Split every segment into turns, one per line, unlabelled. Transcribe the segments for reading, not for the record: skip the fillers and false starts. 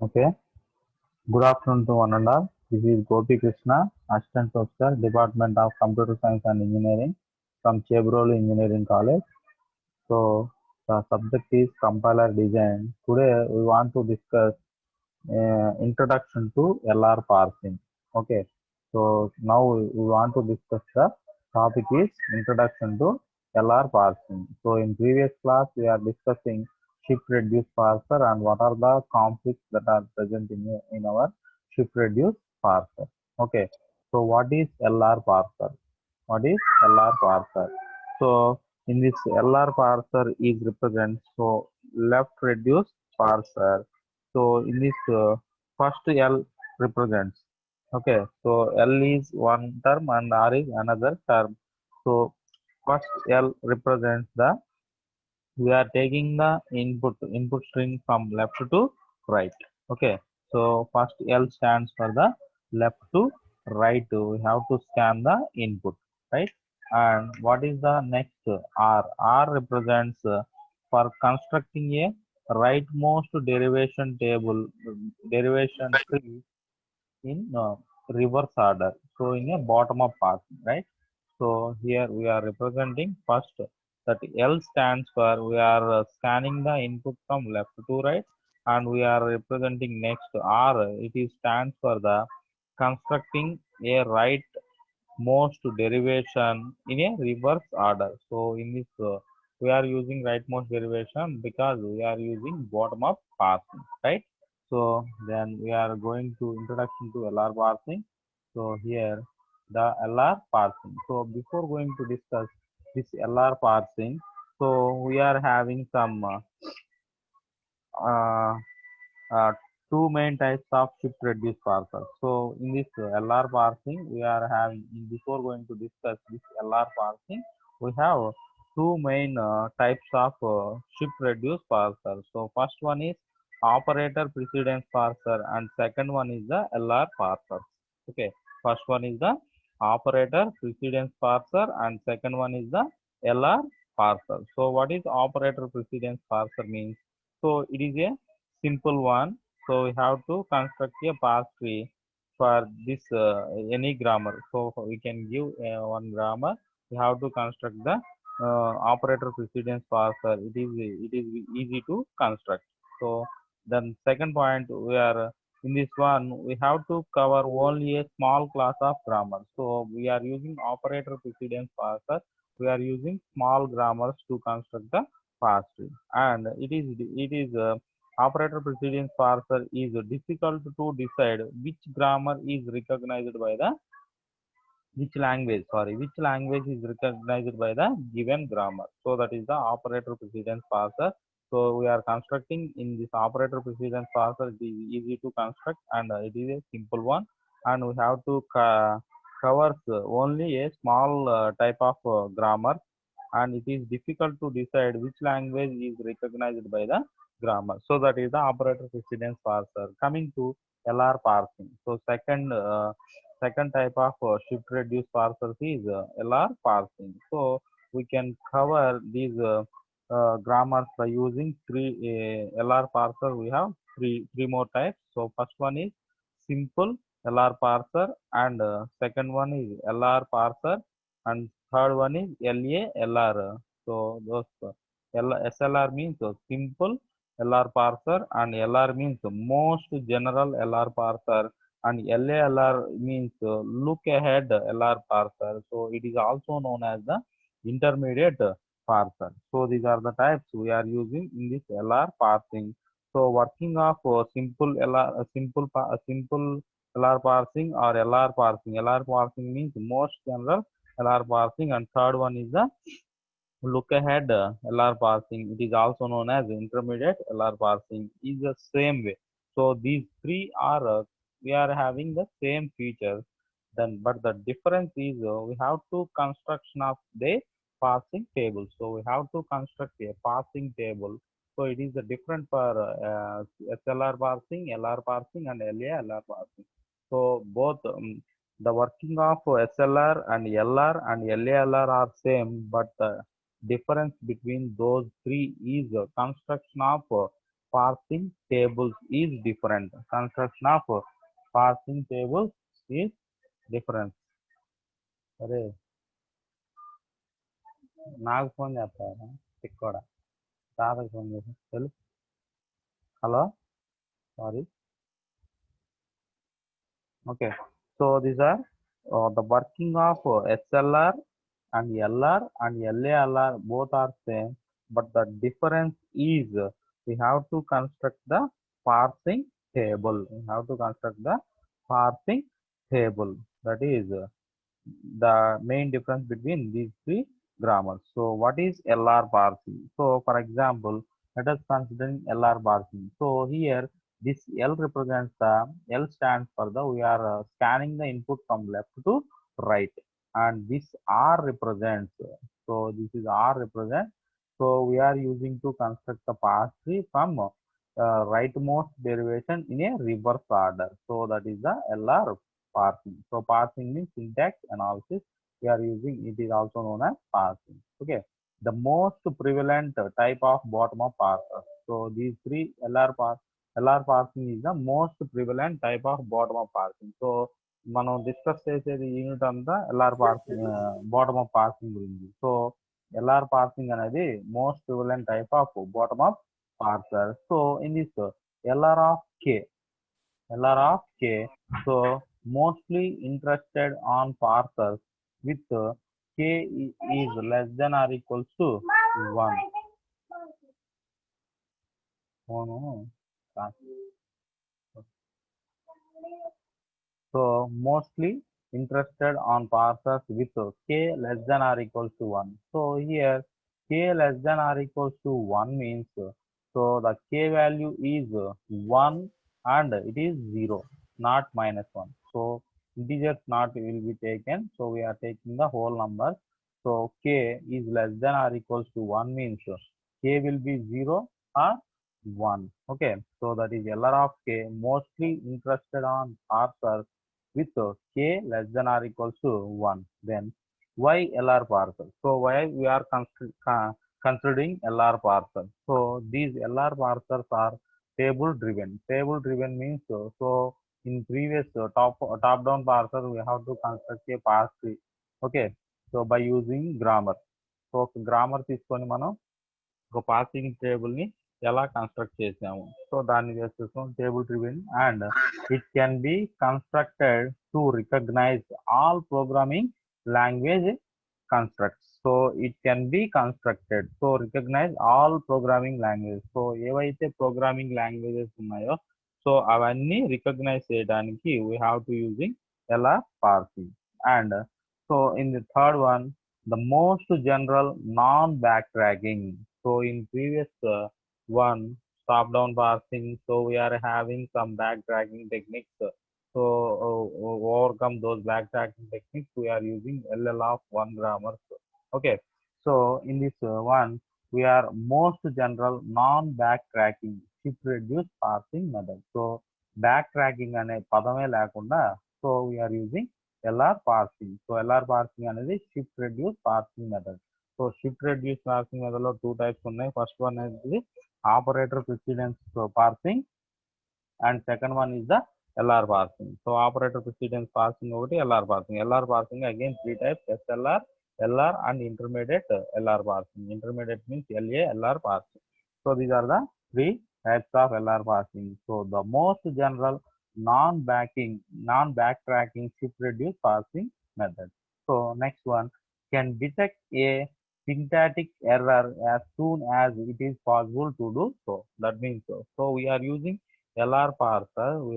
Okay. Good afternoon to one and all. This is Gopi Krishna, Assistant Professor, Department of Computer Science and Engineering from Chebroli Engineering College. So the subject is compiler design. Today we want to discuss introduction to LR parsing. Okay. So now we want to discuss the topic is introduction to LR parsing. So in previous class we are discussing shift reduce parser and what are the conflicts that are present in our shift reduce parser. Okay. So what is LR parser? What is LR parser? So in this LR parser is represents so left reduce parser. So in this first L represents. Okay, so L is one term and R is another term. So first L represents the we are taking the input string from left to right. Okay, so first L stands for the left to right. We have to scan the input, right? And what is the next? R represents for constructing a rightmost derivation table, derivation tree in reverse order, so in a bottom up path, right? So here we are representing first that L stands for we are scanning the input from left to right, and we are representing next R. It is stands for the constructing a right most derivation in a reverse order. So in this we are using rightmost derivation because we are using bottom up parsing, right? So then we are going to introduction to LR parsing. So here the LR parsing. So before going to discuss this LR parsing, so we are having some uh, uh, two main types of shift reduce parsers. So in this LR parsing, we are having before going to discuss this LR parsing, we have two main types of shift reduce parsers. So first one is operator precedence parser, and second one is the LR parser. Okay, first one is the operator precedence parser, and second one is the LR parser. So what is operator precedence parser means? So it is a simple one. So we have to construct a parse tree for this any grammar. So we can give one grammar. We have to construct the operator precedence parser. It is easy to construct. So then second point we are in this one we have to cover only a small class of grammar. So we are using operator precedence parser. We are using small grammars to construct the parse tree, and it is operator precedence parser is difficult to decide which grammar is recognized by the which language is recognized by the given grammar. So that is the operator precedence parser. So we are constructing in this operator precedence parser. It is easy to construct, and it is a simple one, and we have to cover only a small type of grammar, and it is difficult to decide which language is recognized by the grammar. So that is the operator precedence parser. Coming to LR parsing. So second type of shift reduce parsers is LR parsing. So we can cover these grammars by using three LR parser. We have three more types. So first one is simple LR parser, and second one is LR parser, and third one is LALR. So those SLR means simple LR parser, and LR means most general LR parser, and LALR means look ahead LR parser. So it is also known as the intermediate parser. So these are the types we are using in this LR parsing. So working of simple LR parsing or LR parsing. LR parsing means most general LR parsing, and third one is the look ahead LR parsing. It is also known as intermediate LR parsing. Is the same way. So these three are we are having the same features. Then, but the difference is we have to construction of the parsing table. So we have to construct a parsing table. So it is different for SLR parsing, LR parsing, and LALR parsing. So both the working of SLR and LR and LALR are same, but the difference between those three is construction of parsing tables is different. Construction of parsing tables is different. అరే నాకు phone చేస్తారా ఇక్కడ తాతకి phone చేసి hello hello sorry okay so these are the working of SLR and LR and LALR both are same but the difference is we have to construct the parsing table. We have to construct the parsing table. That is the main difference between these three grammars. So what is LR parsing? So for example, let us consider LR parsing. So here this L represents the L stands for the we are scanning the input from left to right, and this R represents. So this is R represents. So we are using to construct the parse tree from rightmost derivation in a reverse order. So that is the LR parsing. So parsing means syntax analysis. We are using it is also known as parsing. Okay. The most prevalent type of bottom-up parser. So these three LR parsing is the most prevalent type of bottom-up parsing. So మనం discuss చేసేది unit అంతా LR parsing bottom up parsing గురించి. So LR parsing అనేది most prevalent type of bottom up parser. So in this LR of K, so mostly interested on parsers with K is less than or equals to 1. Oh no. So mostly interested on parsers with K less than or equals to 1. So here K less than or equals to 1 means so the K value is 1 and it is 0, not minus 1. So integers not will be taken. So we are taking the whole number. So K is less than or equals to 1 means K will be 0 or 1. Okay. So that is LR of K mostly interested on parsers with K less than or equals to 1. Then why LR parser? So why we are considering LR parser? So these LR parsers are table driven. Table driven means so in previous top down parser we have to construct a parse tree. Okay. So by using grammar. So grammar తీసుకొని మనం ఒక parsing table ని ఎలా construct చేసాము. So దాన్ని చేసేస్తాం table driven and it can be constructed to recognise all programming language constructs. So it can be constructed. So recognize all programming languages. So ఏవైతే programming languages ఉన్నాయో సో అవన్నీ recognise చేయడానికి we have to using LR parsing. And so in the third one, the most general non-backtracking. So in previous one top-down parsing, so we are having some backtracking techniques. So overcome those backtracking techniques, we are using LL of 1 grammar. Okay. So in this one, we are most general non-backtracking shift reduce parsing method. So backtracking అనే పదమే లేకుండా so we are using LR parsing. So LR parsing అనేది shift reduce parsing method. So shift reduce parsing method లో 2 types ఉన్నాయి. First one is operator precedence parsing and second one is the LR parsing. So operator precedence parsing ఒకటి LR parsing. LR parsing again 3 types SLR, LR and intermediate LR parsing. Intermediate means LA, LR parsing. So these are the 3 types of LR parsing. So the most general non-backtracking shift reduce parsing method. So next one can detect a syntactic error as soon as it is possible to do so. That means so we are using LR parser. We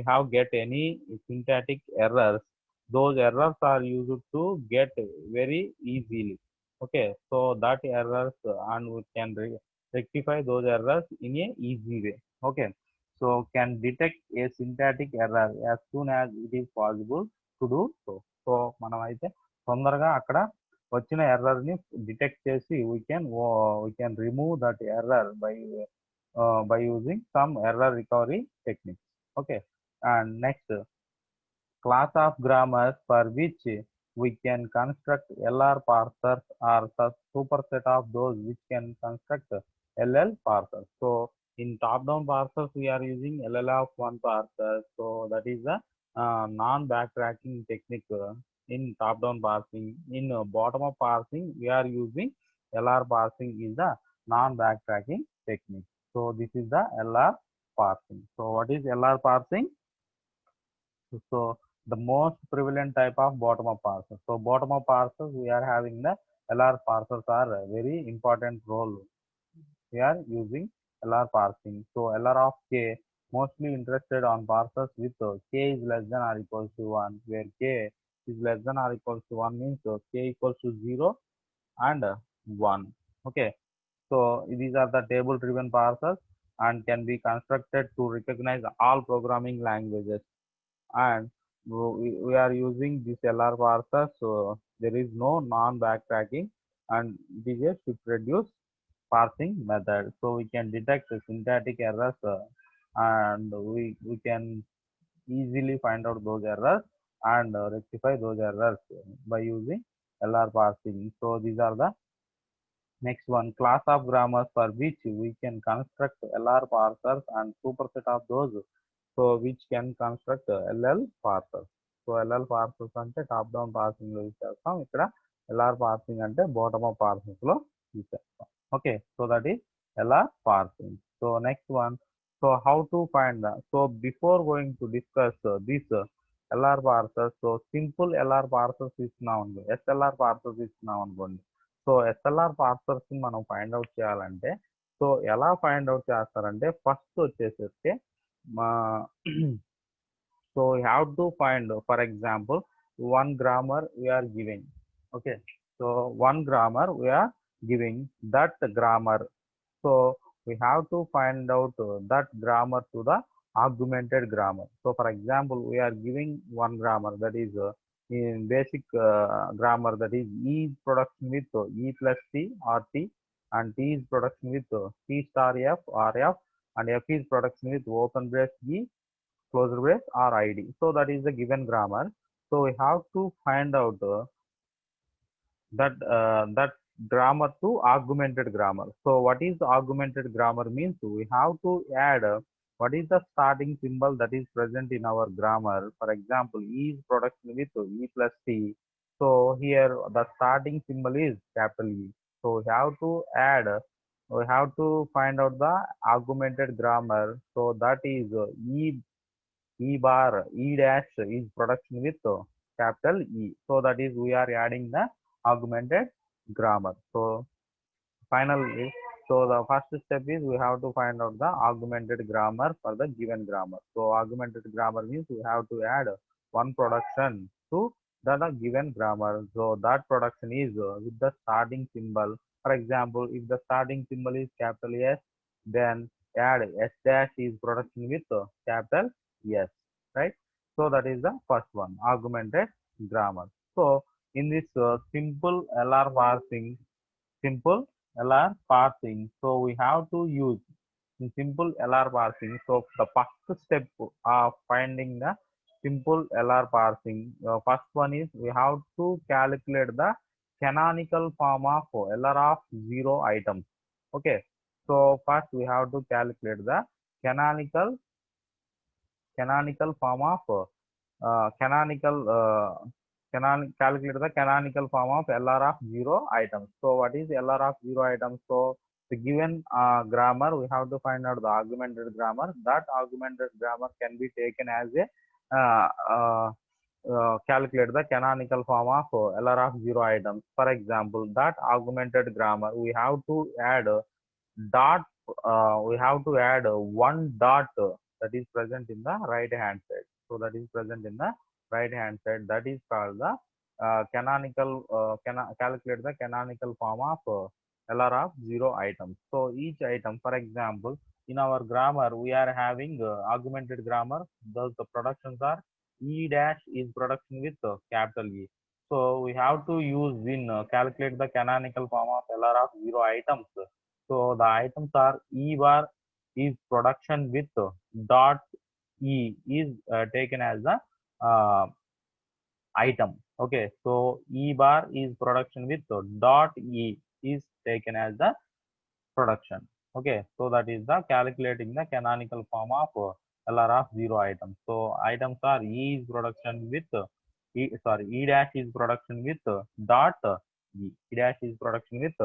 have get any syntactic errors. Those errors are used to get very easily. Okay, so that errors and we can rectify those errors in a easy way. Okay, so can detect a syntactic error as soon as it is possible to do so. So మనం అయితే తొందరగా అక్కడ వచ్చిన error ని detect చేసి we can remove that error by using some error recovery techniques. Okay, and next class of grammars for which we can construct LR parsers or the superset of those which can construct LL parsers. So in top-down parsers, we are using LL of one parser. So that is the non-backtracking technique in top-down parsing. In bottom-up parsing, we are using LR parsing is the non-backtracking technique. So this is the LR parsing. So what is LR parsing? So the most prevalent type of bottom-up parsers. So bottom-up parsers, we are having the LR parsers are a very important role. We are using LR parsing. So LR of K mostly interested on parsers with K is less than or equals to 1, where K is less than or equals to 1 means K equals to 0 and 1. Okay. So these are the table driven parsers and can be constructed to recognize all programming languages, and we are using this LR parser, so there is no non-backtracking and it is a shift reduce parsing method. So we can detect the syntactic errors and we can easily find out those errors and rectify those errors by using LR parsing. So these are the next one, class of grammars for which we can construct LR parsers and superset of those so which can construct LL parsers. So LL parsers అంటే top down parsing లో use చేస్తాం, ఇక్కడ LR parsing అంటే bottom up parsing లో use చేస్తాం. Okay, so that is LR parsing. So next one, so how to find the, so before going to discuss this LR parsers, so simple LR parsers ఇస్తున్నాం అనుకో, SLR parsers ఇస్తున్నాం అనుకోండి. So SLR పార్సర్స్ మనం find out చేయాలంటే so ఎలా find out చేస్తారంటే first వచ్చేసరికి మా so we have to find, for example, one grammar we are giving. Okay, so one grammar we are giving, that grammar, so we have to find out that grammar to the augmented grammar. So for example, we are giving one grammar that is in basic grammar, that is E is production with E plus T or T, and T is production with T star F or F, and F is production with open brace E, closed brace or ID. So that is the given grammar. So we have to find out that grammar to augmented grammar. So what is augmented grammar means? We have to add what is the starting symbol that is present in our grammar. For example, E is production with E plus T. So here the starting symbol is capital E. So we have to add, we have to find out the augmented grammar. So that is E bar, E dash is production with capital E. So that is we are adding the augmented grammar. So finally, so the first step is we have to find out the augmented grammar for the given grammar. So augmented grammar means we have to add one production to the given grammar. So that production is with the starting symbol. For example, if the starting symbol is capital S, then add S dash is production with capital S, right? So that is the first one, augmented grammar. So in this simple LR parsing, simple LR parsing, so we have to use in simple LR parsing. So the first step of finding the simple LR parsing, first one is we have to calculate the canonical form of LR of 0 items. Okay, so first we have to calculate the canonical form of calculate the canonical form of LR of 0 items. So what is LR of 0 items? So the given grammar, we have to find out the augmented grammar. That augmented grammar can be taken as a calculate the canonical form of LR of 0 items. For example, that augmented grammar, we have to add dot, we have to add one dot that is present in the right hand side. So that is present in the right hand side, that is called the canonical, calculate the canonical form of LR of 0 items. So each item, for example, in our grammar we are having augmented grammar, thus the productions are E dash is production with capital E. So we have to use in calculate the canonical form of LR of 0 items. So the items are E bar is production with dot E is taken as the item. Okay, so E bar is production with dot E is taken as the production. Okay, so that is the calculating the canonical form of LR of 0 items. So items are E is production with E dash is production with dot E. E dash is production with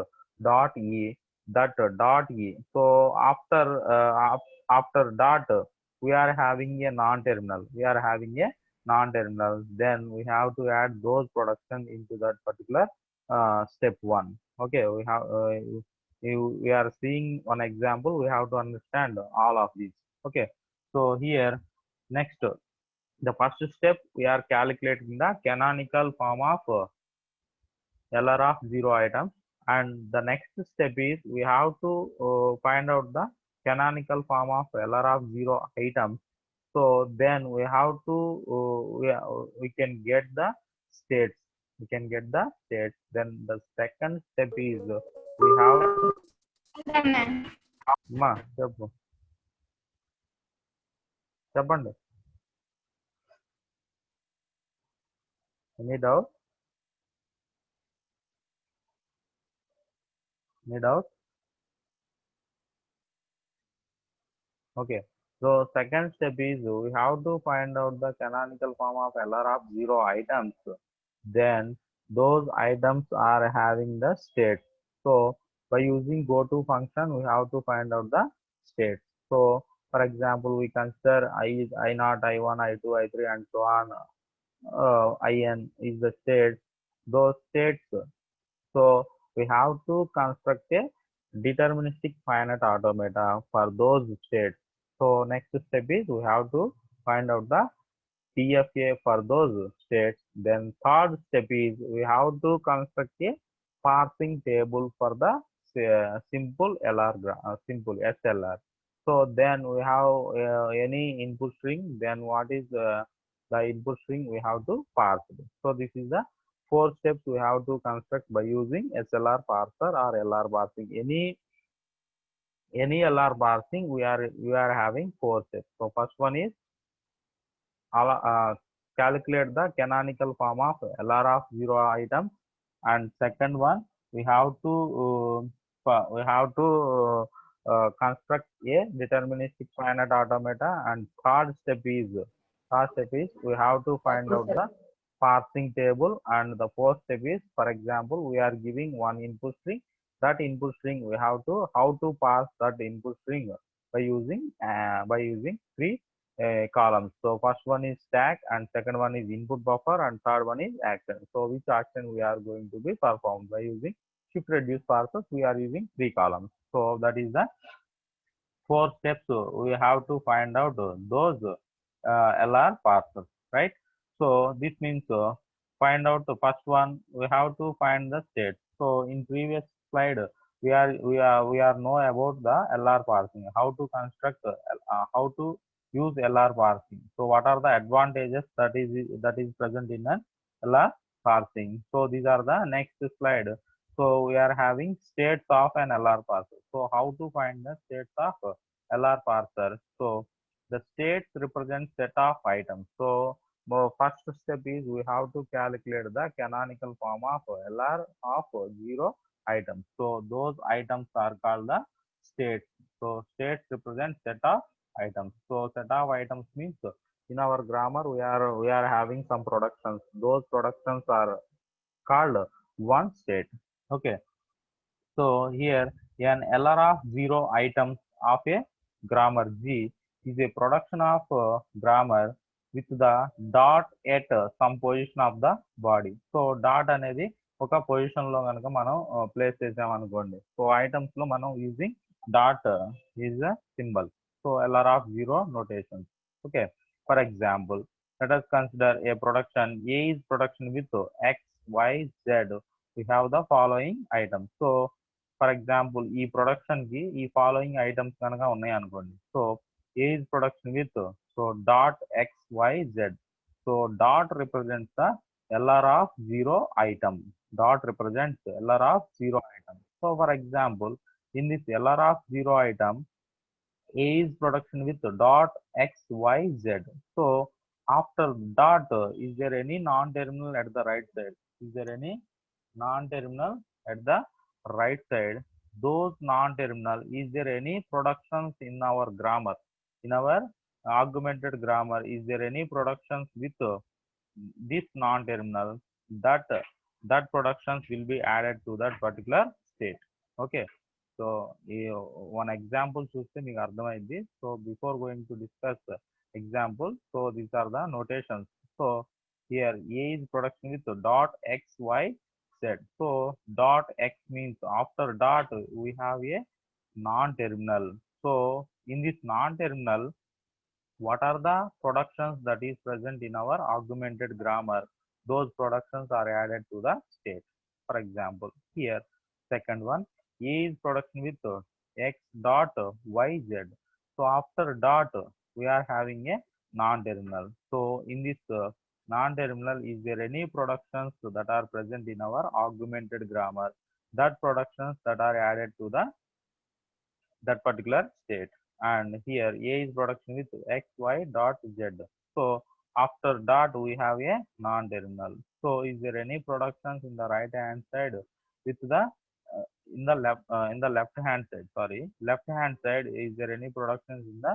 dot E, that dot E. So after dot we are having a non-terminal. We are having a non-terminal. Then we have to add those production into that particular step one. Okay, we are seeing one example. We have to understand all of these. Okay, so here next the first step we are calculating the canonical form of LR of 0 items, and the next step is we have to find out the canonical form of LR of 0 items. So then we have to we can get the states. We can get the states. Then the second step is we have మా చెప్పు చెప్పండి any doubt any doubt okay, so second step is we have to find out the canonical form of LR of 0 items. Then those items are having the states. So by using goto function we have to find out the states. So for example we consider I is I0, I1, I2, I3 and so on. In is the states, those states. So we have to construct a deterministic finite automata for those states. So next step is we have to find out the TFA for those states. Then third step is we have to construct a parsing table for the simple simple SLR. So then we have any input string. Then what is the input string we have to parse it. So this is the four steps we have to construct by using SLR parser or LR parsing. Any LR parsing we are having four steps. So first one is calculate the canonical form of LR of 0 items, and second one we have to construct a deterministic finite automata, and third step is we have to find out the parsing table, and the fourth step is, for example, we are giving one input string. That input string we have to how to parse that input string by using three columns. So first one is stack, and second one is input buffer, and third one is action. So which action we are going to be performed by using shift reduce parsers? We are using three columns. So that is the four steps we have to find out those LR parsers, right? So this means find out the first one. We have to find the state. So in previous slide we are know about the LR parsing, how to construct how to use LR parsing. So what are the advantages that is present in an LR parsing? So these are the next slide. So we are having states of an LR parser. So how to find the states of LR parser? So the states represent set of items. So first step is we have to calculate the canonical form of LR of 0 items. So those items are called the states. So states represent set of items. So set of items means in our grammar we are having some productions. Those productions are called one state. Okay, so here an LR of 0 items of a grammar G is a production of grammar with the dot at some position of the body. So dot అనేది ఒక position లో కనుక మనం place చేసాం అనుకోండి. So items లో మనం using dot is a symbol. So LR of 0 notation. Okay, for example, let us consider a production. A is production with X, Y, Z. We have the following items. So for example ఈ production కి ఈ following items కనుక ఉన్నాయి అనుకోండి. So A is production with so dot XYZ. So dot represents the LR of 0 item. Dot represents LR of 0 item. So for example, in this LR of 0 item, A is production with dot XYZ. So After dot, is there any non-terminal at the right side? Is there any non-terminal at the right side? Those non-terminal, is there any productions in our grammar? In our augmented grammar, is there any productions with this non-terminal? That that productions will be added to that particular state. Okay. So one example చూస్తే మీకు అర్థమైంది. So before going to discuss example, so these are the notations. So here a is production with dot x y z. So dot x means after dot we have a non-terminal. So in this non-terminal, what are the productions that is present in our augmented grammar? Those productions are added to the state. For example, here second one, a is production with x dot yz. So after dot we are having a non-terminal. So in this non-terminal, is there any productions that are present in our augmented grammar? That productions that are added to the that particular state. And here a is production with x y dot z. So after dot we have a non-terminal. So is there any productions in the right hand side with the in the left hand side, sorry, left hand side, is there any productions in the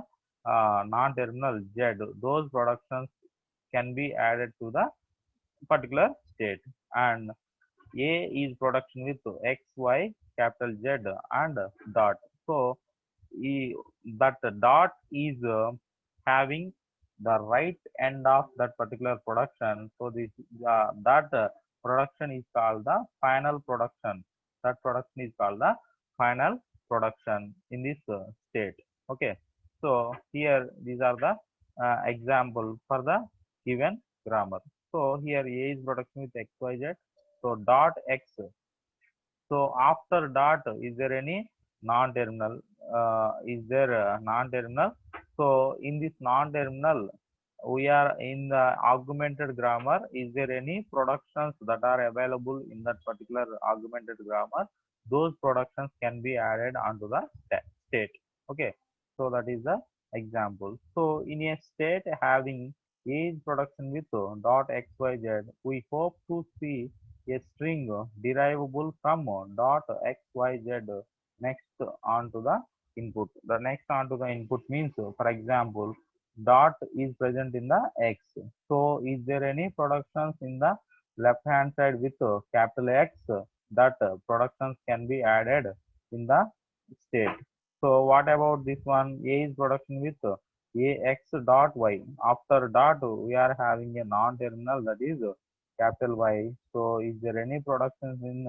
non-terminal z? Those productions can be added to the particular state. And a is production with x y capital Z and dot. So that dot is having the right end of that particular production. So this that production is called the final production. That production is called the final production in this state. Okay. So here these are the example for the given grammar. So here a is production with xyz. So dot x. So after dot, is there any non-terminal? Is there a non-terminal? So in this non-terminal, we are in the augmented grammar. Is there any productions that are available in that particular augmented grammar? Those productions can be added onto the state. Okay. So that is the example. So in a state having age production with dot xyz, we hope to see a string derivable from dot xyz next onto the input. The next onto the input means, for example, dot is present in the x. So is there any productions in the left hand side with capital X? That productions can be added in the state. So what about this one? A is production with ax dot y. After dot we are having a non-terminal, that is capital Y. So is there any productions in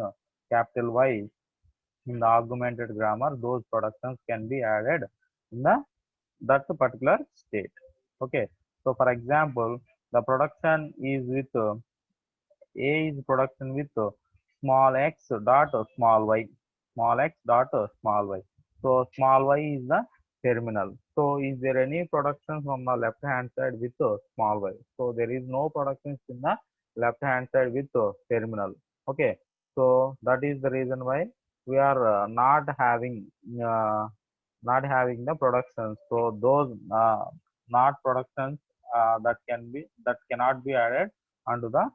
capital Y in the augmented grammar? Those productions can be added in the that particular state. Okay. So for example, the production is with A is production with small x dot small y, small x dot small y. So small y is the terminal. So is there any production from the left hand side with small y? So there is no productions in the left hand side with terminal. Okay. So that is the reason why we are uh, not having the productions. So those not productions that cannot be added onto the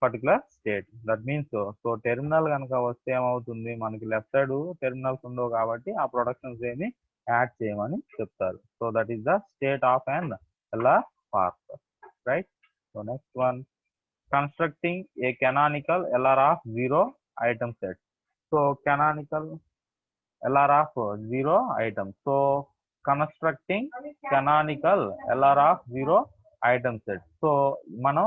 particular state. That means so terminal కనుక వస్తే ఏమవుతుంది, మనకి left side terminals ఉండవు కాబట్టి ఆ productions ఏమి add చేయమని చెప్తారు. So that is the state of and LR part, right. So next one, constructing A canonical LR of zero item set. So canonical LR of zero item. So constructing canonical LR of zero item set. So మనం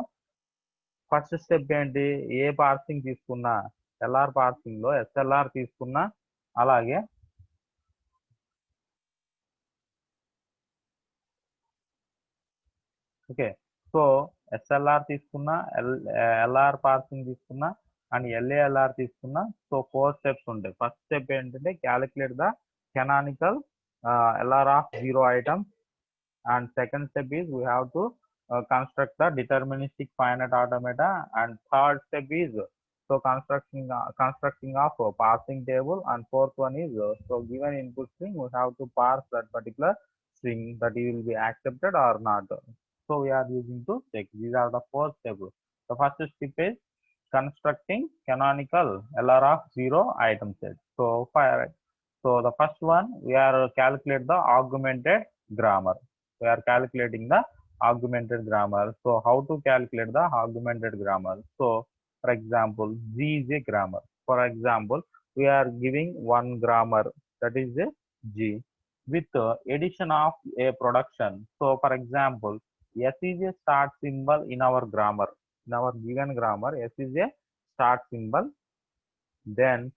first step ఏంటి, ఏ parsing తీసుకున్నా LR parsing లో SLR తీసుకున్నా అలాగే okay. So SLR తీసుకున్నా LR parsing తీసుకున్నా and ఎల్ఏఎల్ఆర్ తీసుకున్నా, so 4 steps ఉంటాయి. ఫస్ట్ స్టెప్ ఏంటంటే calculate the canonical LR of zero item, and second step is we have to construct the deterministic finite automata, and third step is so constructing of parsing table, and fourth one is so given input string we have to parse that particular string that it will be accepted or not. So we are using to check. These are the four steps. The first step is constructing canonical LR of 0 item set. So the first one, we are calculate the augmented grammar. We are calculating the augmented grammar. So how to calculate the augmented grammar? So for example, G is a grammar. For example, we are giving one grammar, that is a G, with addition of a production. So for example, S is a start symbol in our grammar. In our given grammar, S is a start symbol. Then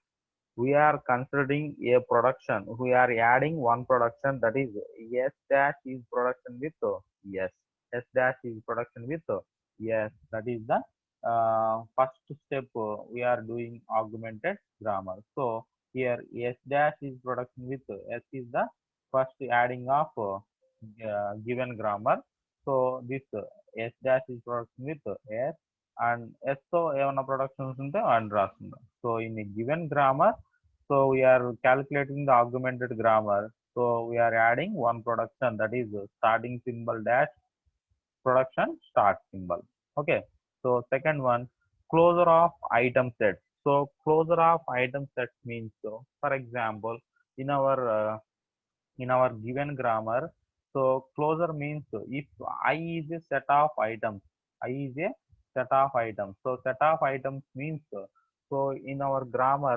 we are considering a production. We are adding one production, that is S dash is production with yes. S dash is production with yes. That is the first step. We are doing augmented grammar. So here S dash is production with S is the first adding of given grammar. So this S dash is production with S, and S తో ఏమైనా productions ఉంటే అని రాస్తున్నాం. So in a given grammar, so we are calculating the augmented grammar. So we are adding one production, that is starting symbol dash production start symbol. Okay. So second one, closure of item set. So closure of item set means, so for example, in our given grammar, so closure means if I is a set of items, I is a set of items. So set of items means, so in our grammar,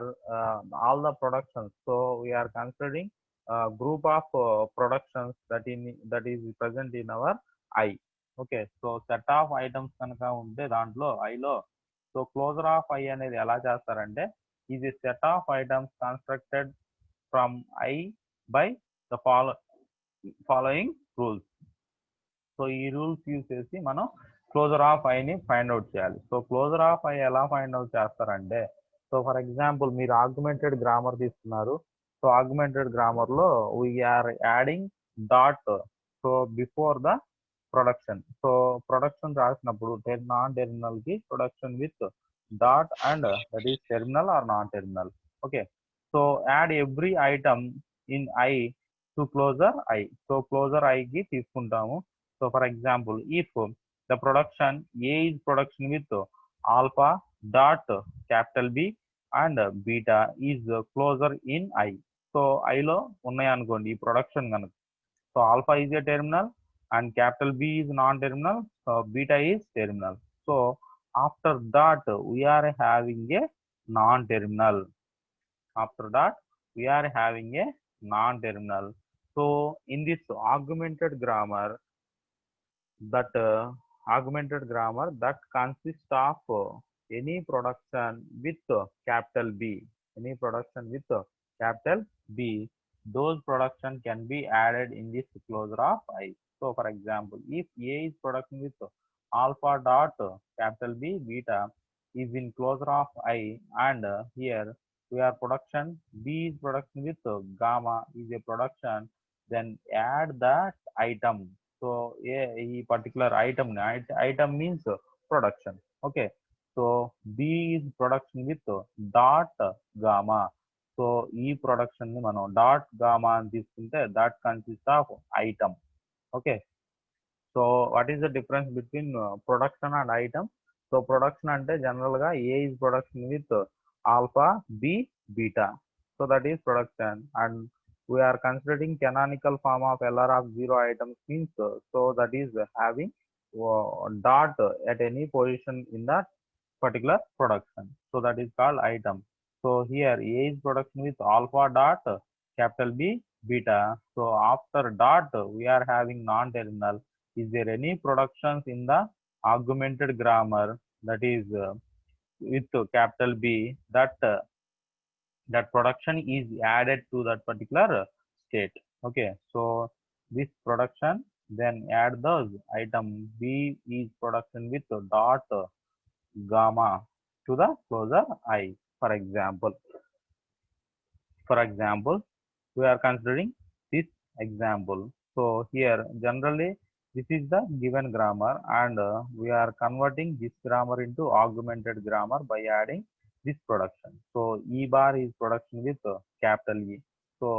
all the productions, so we are considering group of productions that is present in our I. Okay, so set of items కనుక ఉంటే దాంట్లో I లో, so closure of I అనేది ఎలా చేస్తారంటే, ఇది set of items constructed from I by the following rules. So ఈ rules use చేసి మనం క్లోజర్ ఆఫ్ ఐని ఫైండ్ అవుట్ చేయాలి. సో క్లోజర్ ఆఫ్ ఐ ఎలా ఫైండ్ అవుట్ చేస్తారంటే, సో ఫర్ ఎగ్జాంపుల్ మీరు ఆగ్మెంటెడ్ గ్రామర్ తీసుకున్నారు. సో ఆగ్మెంటెడ్ గ్రామర్ లో we are adding dot so before the production. So production రాసినప్పుడు నాన్ టెర్మినల్ కి production with dot and that is terminal or non terminal. Okay, so add every item in I to closure I. So closure I కి తీసుకుంటాము. So for example, if the production A is production with alpha dot capital B and beta is closer in I. So I లో ఉన్నాయి అనుకోండి ఈ production కనుక, so alpha is a terminal and capital B is non-terminal, so beta is terminal. So after that we are having a non-terminal. After that we are having a non-terminal. So in this augmented grammar, that consists of any production with capital B, any production with capital B, those production can be added in this closure of I. So for example, if A is production with alpha dot capital B beta is in closure of I, and here we are production B is production with gamma is a production, then add that item. So a particular item means production. Okay, so B is production with dot gamma. So ఈ production ని మనం dot gamma అని తీసుకుంటే that consists of item. Okay, so what is the difference between production and item? So production అంటే general గా A is production with alpha B beta, so that is production, and we are considering canonical form of LR of 0 items means, so that is having dot at any position in that particular production, so that is called item. So here A is production with alpha dot capital B beta. So after dot we are having non-terminal. Is there any productions in the augmented grammar that is with capital B, that production is added to that particular state. Okay, so this production, then add those item B is production with dot gamma to the closure I. For example, we are considering this example. So here generally this is the given grammar, and we are converting this grammar into augmented grammar by adding this production. So E bar is production with capital E. So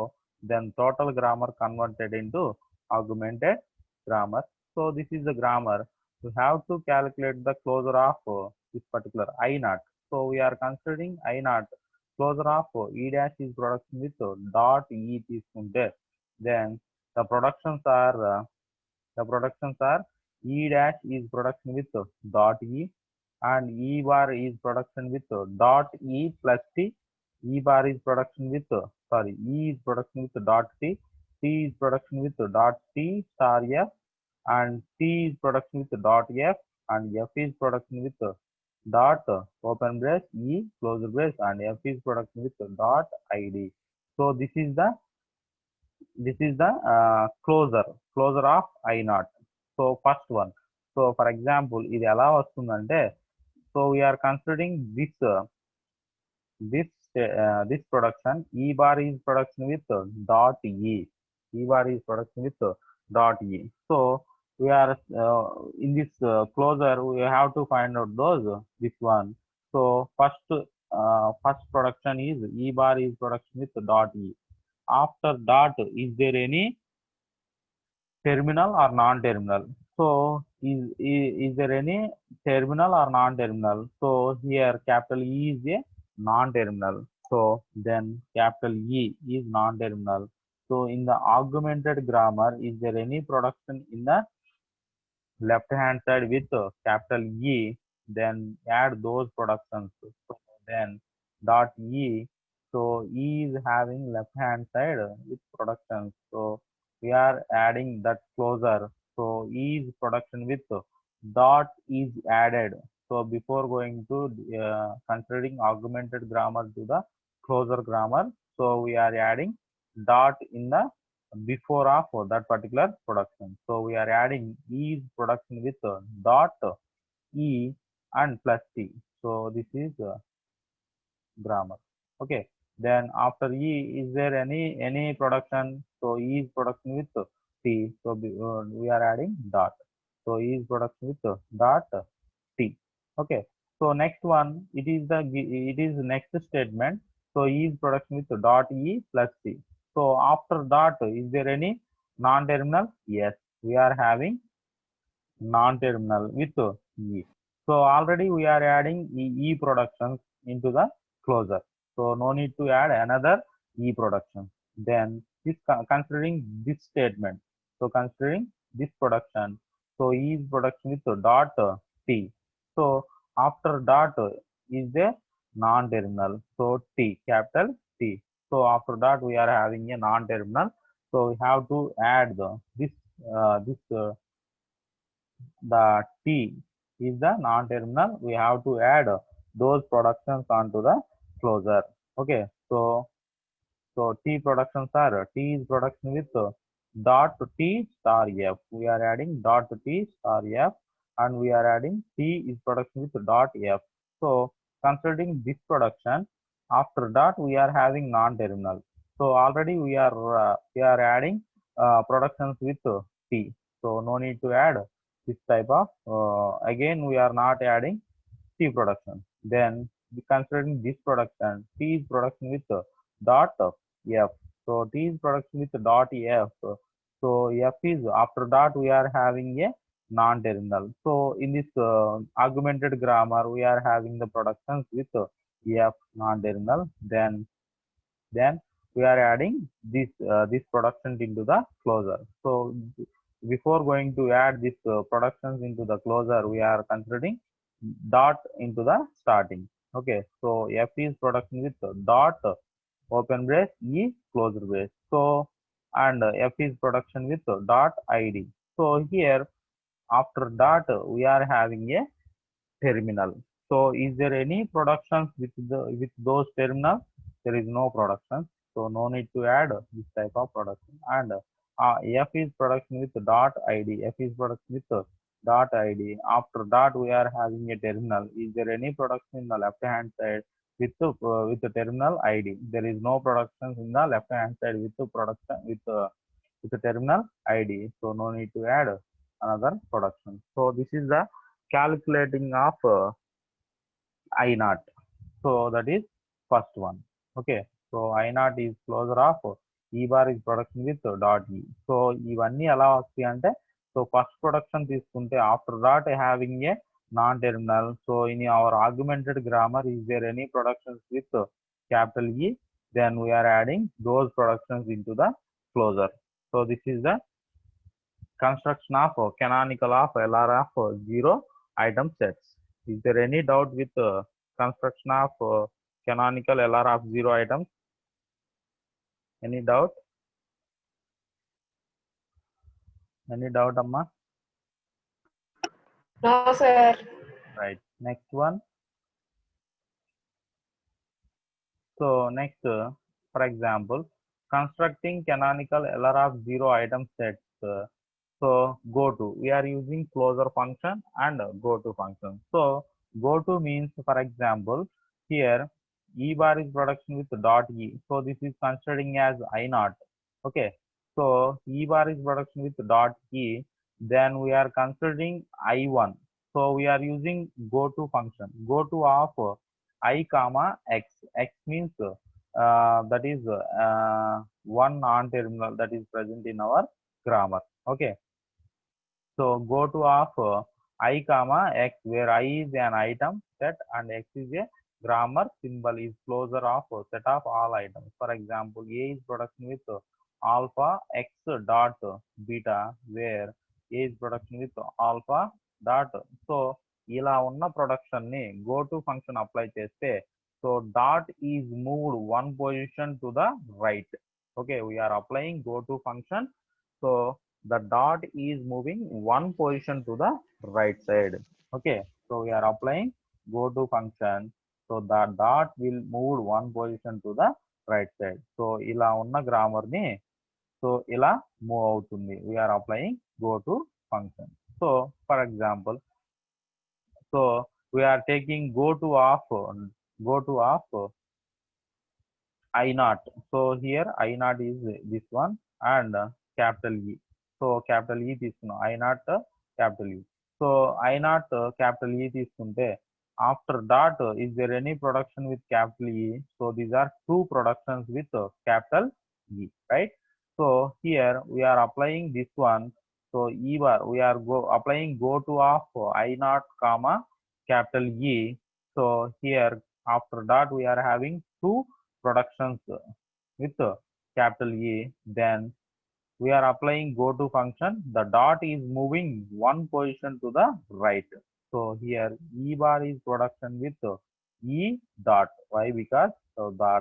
then total grammar converted into augmented grammar. So this is the grammar. We have to calculate the closure of this particular I naught. So we are considering I naught closure of E dash is production with dot E తీసుకుంటే then the productions are E dash is production with dot E and E bar is production with dot E plus T. E bar is production with E is production with dot T. T is production with dot T star F and T is production with dot F and F is production with dot open brace E closure brace and F is production with dot ID. So this is the closure of I naught. So first one. So for example, ఇది ఎలా వస్తుందంటే so we are considering this production. E bar is production with dot E. E bar is production with dot E. So we are in this closure we have to find out this one. So first production is E bar is production with dot E. After dot, is there any terminal or non-terminal? So is there any terminal or non-terminal? So here capital E is a non-terminal. So then capital E is non-terminal. So in the augmented grammar, is there any production in the left hand side with capital E? Then add those productions. So then dot E. So E is having left hand side with productions. So we are adding that closure. So E is production with dot is added. So before going to considering augmented grammar to the closure grammar, so we are adding dot in the before of that particular production. So we are adding E is production with dot E and plus T. So this is grammar. Okay. Then after E, is there any production? So E is production with T. So we are adding dot. So E is production with dot T. Okay. So next one, it is next statement. So E is production with dot E plus T. So after dot, is there any non-terminal? Yes, we are having non-terminal with E. So already we are adding E productions into the closure. So no need to add another E production. Then considering this statement. So considering this production. So E is production with dot T. So after dot is a non-terminal. So T, capital T. So after that we are having a non-terminal. So we have to add the T is the non-terminal. We have to add those productions onto the closure. Okay. So T productions are T is production with dot T star F. We are adding dot T star F and we are adding T is production with dot F. So considering this production, after that we are having non-terminal. So already we are adding productions with T. So no need to add this type of again we are not adding T production. Then considering this production, T is production with dot F. So T is production with dot F. So F is after that we are having a non-terminal. So in this augmented grammar we are having the productions with F non-terminal. Then we are adding this production into the closure. So before going to add this productions into the closure, we are considering dot into the starting. Okay, so F is production with dot open brace E closure brace. So and F is production with dot ID. So here after dot we are having a terminal. So is there any productions with those terminals? There is no production. So no need to add this type of production. And F is production with dot ID. F is production with dot ID. After dot we are having a terminal. Is there any production in the left hand side with the terminal ID? There is no productions in the left hand side with the production with the terminal ID. So no need to add another production. So this is the calculating of I naught. So that is first one. Okay. So I naught is closure of E bar is production with dot E. So ఇవన్నీ ఎలా వస్తాయి అంటే so So first production తీసుకుంటే after that having a non-terminal. So in our augmented grammar, is there any productions with capital E? Then we are adding those productions into the closure. So this is the construction of canonical of LR of 0 item sets. Is there any doubt with construction of canonical LR of 0 items? Any doubt? Any doubt, Amma?
No, sir.
Right. Next one. So next, for example, constructing canonical LR of 0 item sets. So go to, we are using closure function and go to function. So go to means, for example, here E bar is production with dot E. So this is considering as I naught. Okay. So E bar is production with dot E. Then we are considering I1. So we are using go to function. Go to of I comma X. X means that is one non-terminal that is present in our grammar. Okay. So go to of I comma X, where I is an item set and X is a grammar symbol, is closure of set of all items. For example, A is production with alpha X dot beta, where A is production with alpha dot. So ఇలా ఉన్న production ని go to function apply చేస్తే, so dot is moved one position to the right. Okay, we are applying go to function. So the dot is moving one position to the right side. Okay, so we are applying go to function. So the dot will move one position to the right side. So ఇలా ఉన్న grammar ని so ఇలా move అవుతుంది. We are applying go to function. So for example, so we are taking go to of I naught. So here I naught is this one and capital E. So capital E తీసుకున్నాం, I naught capital E. So I naught capital E తీసుకుంటే, after dot is there any production with capital E? So these are two productions with capital E, right? So here we are applying this one. So E bar, we are applying go to of I naught comma capital E. So here after dot we are having two productions with capital E. Then we are applying go to function. The dot is moving one position to the right. So here E bar is production with E dot. Why? Because the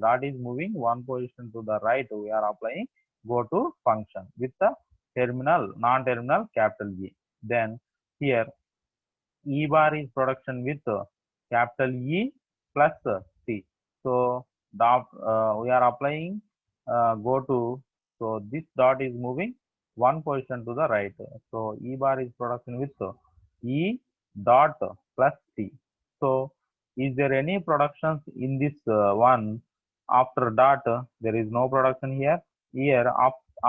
dot is moving one position to the right. We are applying go to function with the terminal non-terminal capital E. Then here E bar is production with capital E plus C. So dot we are applying go to. So this dot is moving one position to the right. So E bar is production with E dot plus C. So is there any productions in this one? After dot there is no production here. Here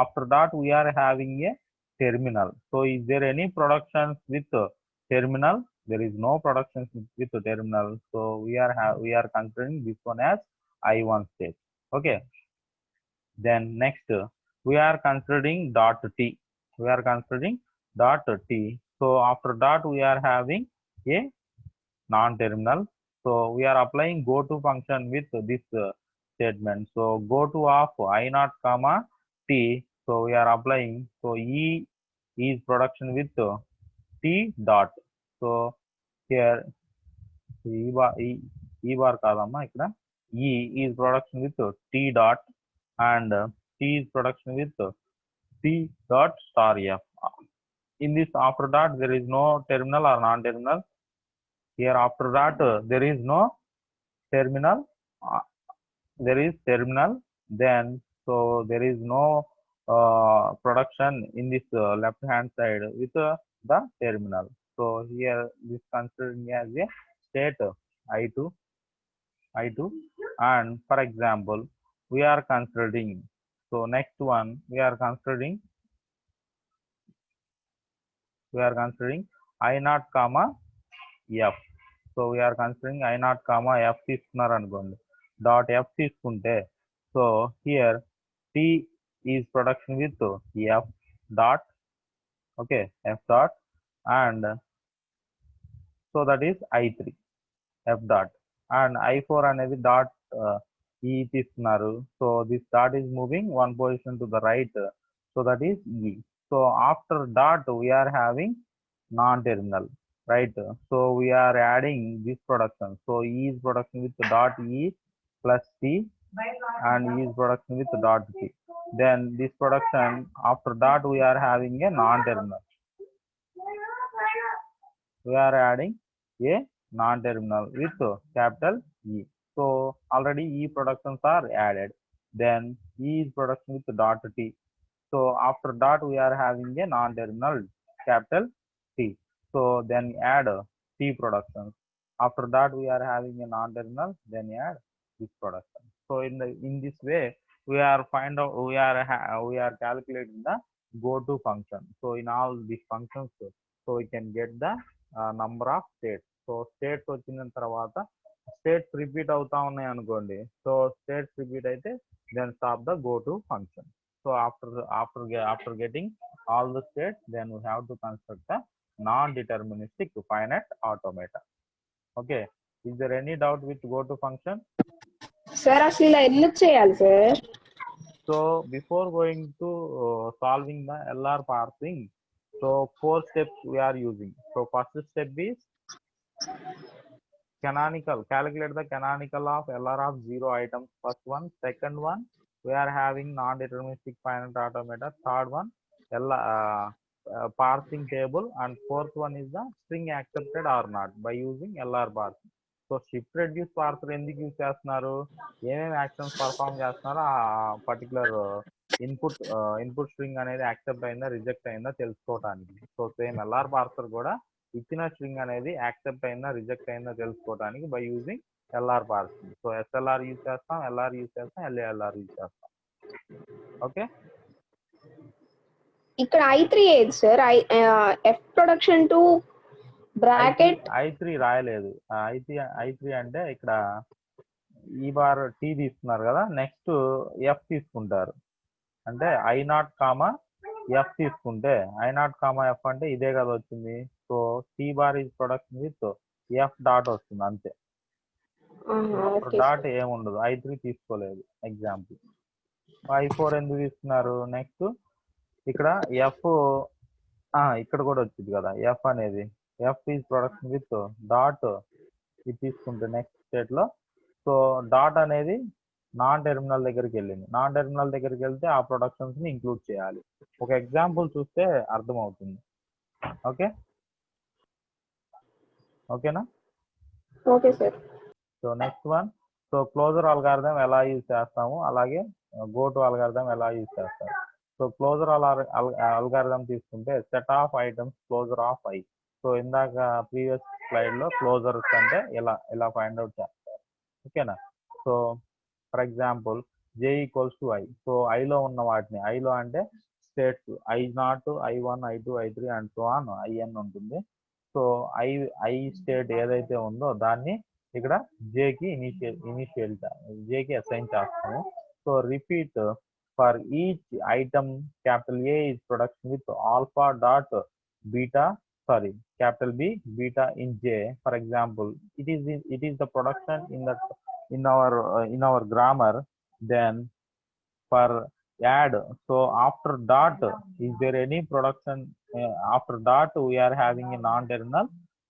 after dot we are having a terminal. So is there any productions with terminal? There is no productions with the terminal. So we are considering this one as I1 state. Okay. Then next we are considering dot T. We are considering dot T. So after dot we are having a non-terminal. So we are applying go to function with this statement. So go to of I naught comma T. So we are applying. So E is production with T dot. So here E bar కాదమ్మా ఇక్కడ E is production with T dot and T is production with T dot star F. In this after dot there is no terminal or non-terminal. Here after that there is no terminal. There is terminal. Then so there is no production in this left hand side with the terminal. So here this considering as a state I2, and for example we are considering. So next one we are considering I naught comma F. So we are considering I naught comma F తీసుకున్నారు అనుకోండి, dot F తీసుకుంటే, so here T is production with F dot Okay, f dot, and so that is I3 f dot, and I4 అనేది dot e తీసుకున్నారు. So this dot is moving one position to the right, so that is e. So after dot we are having non-terminal, right? So we are adding this production. So e is production with dot e plus t, and e is production with dot t. Then this production after dot we are having a non-terminal. We are adding a non-terminal with capital E. So already E productions are added. Then E is production with dot T. So after dot we are having a non-terminal capital T. So then add T productions. After that we are having a non-terminal, then add this production. So in this way we are we are calculating the go-to function. So in all these functions, so we can get the number of states. So states వచ్చిన తర్వాత states repeat అవుతా ఉన్నాయి అనుకోండి. So states repeat అయితే then stop the go-to function. So after getting all the states, then we have to construct a non-deterministic finite automata. Okay, is there any doubt with go-to function?
Sir, అసలు ఇలా ఎందుకు చేయాలి sir?
So before going to solving the LR parsing, so 4 steps we are using. So first step is canonical. Calculate the canonical of LR of 0 items. First one. Second one, we are having non-deterministic finite automata. Third one, parsing table, and fourth one is the string accepted or not by using LR parsing. So shift reduce parser ఎందుకు use చేస్తున్నారు, ఏమేమి actions perform చేస్తున్నారో ఆ particular input string అనేది accept అయిందా reject అయిందా తెలుసుకోవడానికి. So same LR parser కూడా ఇచ్చిన స్ట్రింగ్ అనేది యాక్సెప్ట్ అయిందా రిజెక్ట్ అయిందా తెలుసుకోవడానికి by using LR parsing. So SLR use చేస్తాం, ఎల్ఆర్ యూజ్ చేస్తాం, ఎల్ఏఎల్ఆర్ యూజ్ చేస్తాం. ఓకే,
ఇక్కడ I3 ఏది sir? F production to bracket
I3 రాయలేదు. I3 అంటే ఇక్కడ ఈ బార్ టీ తీసుకున్నారు కదా, నెక్స్ట్ ఎఫ్ తీసుకుంటారు. అంటే I0 కామా ఎఫ్ తీసుకుంటే I0 కామా ఎఫ్ అంటే ఇదే కదా వచ్చింది. So tea bar is production with F dot వస్తుంది అంతే. డాట్ ఏముండదు. I3 తీసుకోలేదు ఎగ్జాంపుల్. I4 ఎందుకు తీసుకున్నారు? నెక్స్ట్ ఇక్కడ ఎఫ్ ఇక్కడ కూడా వచ్చింది కదా ఎఫ్ అనేది. F is production with dot ఇది తీసుకుంటే నెక్స్ట్ స్టేట్ లో. సో డాట్ అనేది నాన్ టెర్మినల్ దగ్గరికి వెళ్ళింది. నాన్ టెర్మినల్ దగ్గరికి వెళ్తే ఆ ప్రొడక్షన్స్ ని ఇంక్లూడ్ చేయాలి. ఒక ఎగ్జాంపుల్ చూస్తే అర్థమవుతుంది. ఓకే, ఓకేనా?
Okay sir.
So next one, so closure algorithm ఎలా యూజ్ చేస్తాము, అలాగే గో టు అల్గారిథం ఎలా యూజ్ చేస్తాము. సో క్లోజర్ అల్గారిథం తీసుకుంటే set of items closure of I. So ఇందాక ప్రీవియస్ స్లైడ్ లో క్లోజర్స్ అంటే ఎలా ఫైండ్ అవుట్ చేస్తారు. ఓకేనా? So for example j equals to I. So ఐలో ఉన్న వాటిని, ఐలో అంటే states I0, I1, I2, I3 and so on IN ఉంటుంది. సో ఐ స్టేట్ ఏదైతే ఉందో దాన్ని ఇక్కడ జేకి జేకి అసైన్ చేస్తాము. So repeat for each item capital A is production with alpha dot beta, sorry, capital B beta in J. For example, it is the production in our grammar. Then for add, so after dot is there any production, after dot we are having a non-terminal.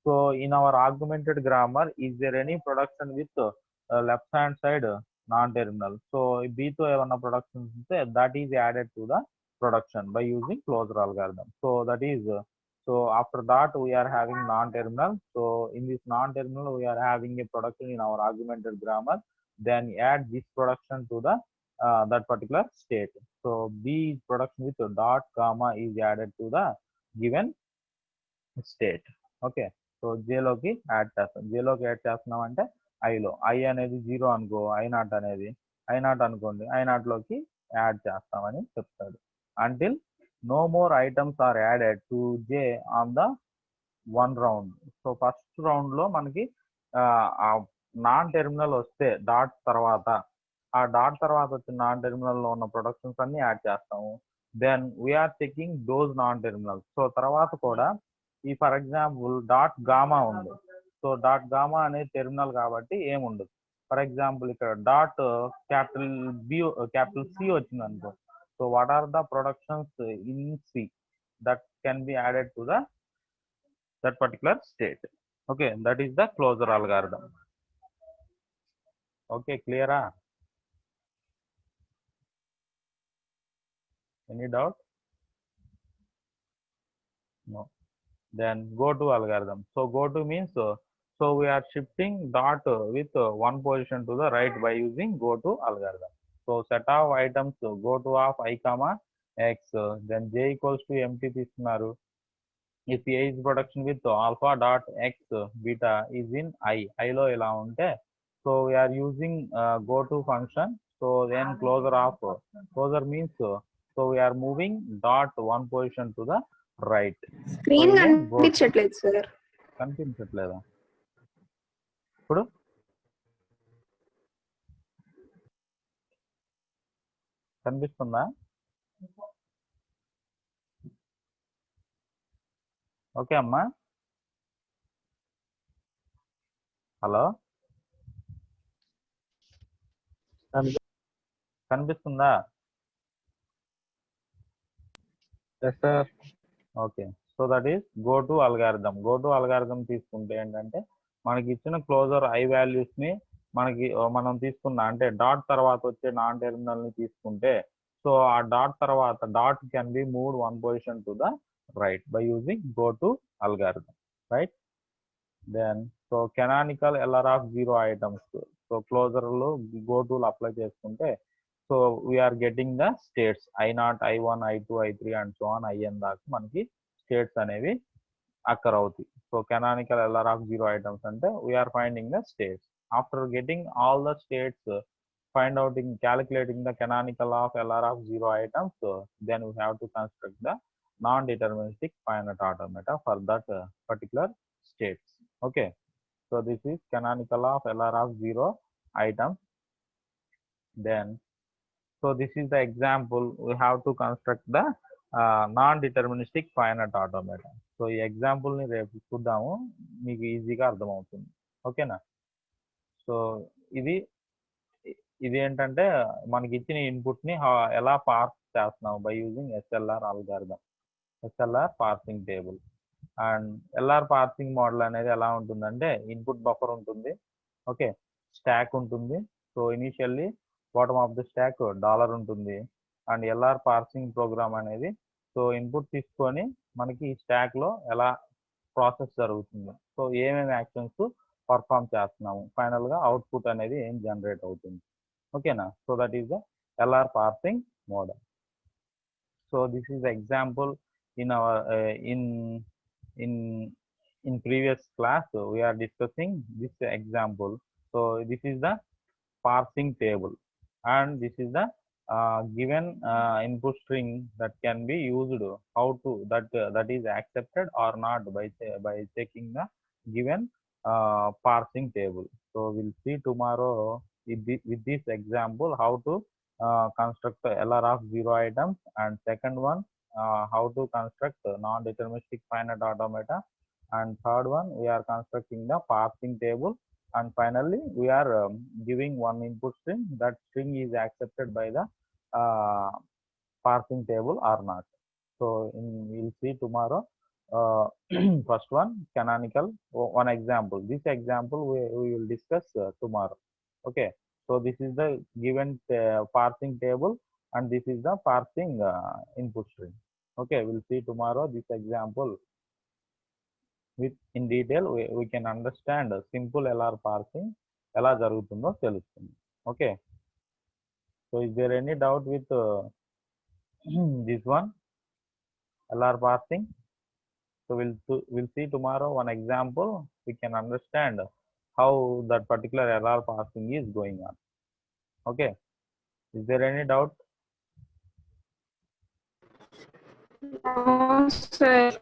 So in our augmented grammar, is there any production with left hand side non-terminal? So B to a production, that is added to the production by using closure algorithm. So that is so after that we are having non-terminal. So in this non-terminal we are having a production in our augmented grammar. Then add this production to the that particular state. So B is production with dot comma is added to the given state. Okay, so జేలోకి add చేస్తాం. జేలోకి add చేస్తున్నాం అంటే ఐలో I అనేది 0 అనుకో, I0 అనేది I0 అనుకోండి, I0 లోకి యాడ్ చేస్తామని చెప్తాడు. Until no more items are added to J on the one round. So first round లో మనకి నాన్ టెర్మినల్ వస్తే డాట్ తర్వాత, ఆ డాట్ తర్వాత వచ్చిన నాన్ టెర్మినల్ లో ఉన్న ప్రొడక్షన్స్ అన్ని యాడ్ చేస్తాము. then we are checking those non-terminals. So తర్వాత కూడా ఈ ఫర్ ఎగ్జాంపుల్ డాట్ గామా ఉంది. సో డాట్ గామా అనేది టెర్మినల్ కాబట్టి ఏముండదు. ఫర్ ఎగ్జాంపుల్ ఇక్కడ డాట్ క్యాపిటల్ సి వచ్చింది అనుకో. So what are the productions in C that can be added to the that particular state. Okay, that is the closure algorithm. Okay, clear? Any doubt? No. Then go to algorithm. So go to means so we are shifting dot with one position to the right by using go to algorithm. So set of items go to of I comma x, then j equals to empty తీసుకున్నారు. If a is production with alpha dot x beta is in I లో ఇలా ఉంటే so we are using go to function. So then closure means so we are moving dot one position to the right.
Screen కనిపించట్లేదు sir.
కనిపించట్లేదా ఇప్పుడు? కనిపిస్తుందా? Okay అమ్మా. Hello, కనిపిస్తుందా? Okay, so that is go to algorithm. Go to algorithm తీసుకుంటే ఏంటంటే మనకి ఇచ్చిన క్లోజర్ ఐ వాల్యూస్ ని మనం తీసుకున్న అంటే డాట్ తర్వాత వచ్చే నాన్ టెర్మినల్ ని తీసుకుంటే సో ఆ డాట్ తర్వాత dot can be move one position to the right by using go to algorithm, right? Then so canonical LR of 0 items. So closure lo go to apply చేసుకుంటే so we are getting the states I0, I1, I2, I3 and so on in దాకా మనకి states అనేవి అక్కర్ అవుతాయి. So canonical LR of 0 items అంటే we are finding the states. After getting all the states, calculating the canonical of LR of 0 items, then we have to construct the non-deterministic finite automata for that particular states. Okay, so this is canonical of LR of 0 items. Then so this is the example. We have to construct the non-deterministic finite automata. So ఈ example ని రేపు చూద్దాము, మీకు ఈజీగా అర్థమవుతుంది. ఓకేనా? So ఇది ఏంటంటే మనకి ఇచ్చిన ఇన్పుట్ ని ఎలా పార్స్ చేస్తున్నాం by using SLR algorithm, SLR parsing table. And LR parsing model అనేది ఎలా ఉంటుందంటే ఇన్పుట్ బఫర్ ఉంటుంది, ఓకే, స్టాక్ ఉంటుంది. So initially bottom of the stock dollar ఉంటుంది. అండ్ ఎల్ఆర్ పార్సింగ్ ప్రోగ్రామ్ అనేది సో ఇన్పుట్ తీసుకొని మనకి ఈ స్టాక్ లో ఎలా ప్రాసెస్ జరుగుతుంది, సో ఏమేమి యాక్షన్స్ పర్ఫామ్ చేస్తున్నాము, ఫైనల్ గా అవుట్పుట్ అనేది ఏం జనరేట్ అవుతుంది. ఓకేనా? So that is the LR parsing model. So this is example in our in previous class we are discussing this example. So this is the parsing table and this is the given input string that can be used how to that is accepted or not by checking the given parsing table. So we'll see tomorrow with this example how to construct the LR of 0 items, and second one how to construct non-deterministic finite automata, and third one we are constructing the parsing table, and finally we are giving one input string. That string is accepted by the parsing table or not. So we'll see tomorrow first one canonical one example. This example we will discuss tomorrow. Okay, so this is the given parsing table and this is the parsing input string. Okay, we'll see tomorrow this example with in detail. We can understand simple LR parsing ఎలా జరుగుతుందో తెలుస్తుంది. Okay, so is there any doubt with this one LR parsing? So we'll see tomorrow one example. We can understand how that particular LR parsing is going on. Okay, is there any doubt?
No, sir.